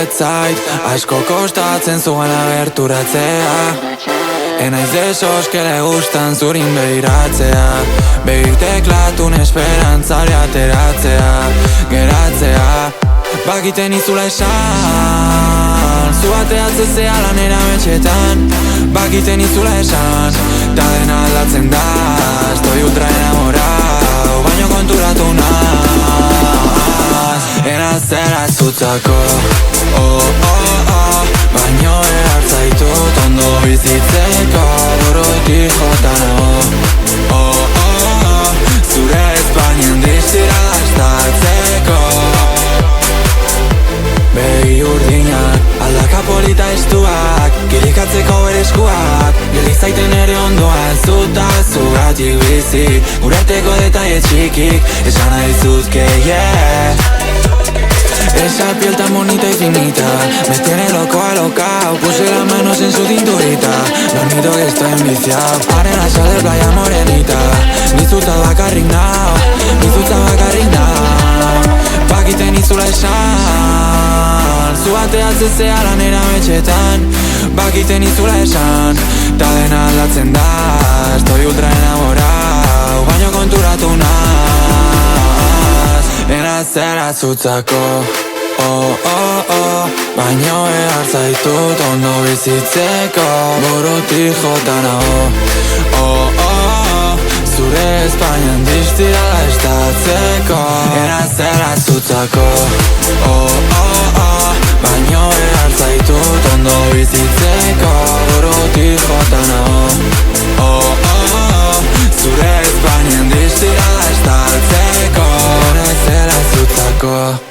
etzait asko kostatzen zuen agerturatzea. Enaiz desos que le gustan zurin behiratzea, begik teklatun esperantzari ateratzea, geratzea. Bakiten izula esan, zu bateatzen zea lanera metxetan. Bakiten izula esan, ta dena aldatzen da. Estoy ultra enamorado, baino konturatu naz. Enazera zutzako, oh, oh, oh, baino behar zaitut ondo bizitzeko. Burutik jota nago, oh, oh, oh, zure Espainien distira dastatzeko. Begi urdinak, aldaka polita estuak, kirikatzeko bere eskuak, geldik zaiten ere ondoan zuta zugatik bizi. Gure arteko detalle txikik, esan nahi zuzke, yeah. Esa piel tan bonita y finita me tiene loco alocao. Puse las manos en su cinturita, lo admito que estoy enviciado. Arena sal de playa morenita, ni zuta bakarrik nao, ni zuta bakarrik nao. Bakiten izula esan, zu bateatzen zea lanera metxetan. Bakiten izula esan, ta dena aldatzen da. Estoy ultra enamorado, baino konturatu naz. Enazera zutzako, oh, oh, oh, baino behar zaitut ondo bizitzeko. Burutik jota nago, oh, oh, oh, zure Espainian distira dastatzeko. Enazera zutzako, oh, oh, oh, baino behar zaitut ondo bizitzeko. Burutik jota nago, oh, oh, oh, zure Espainian distira dastatzeko. Enazera zutzako.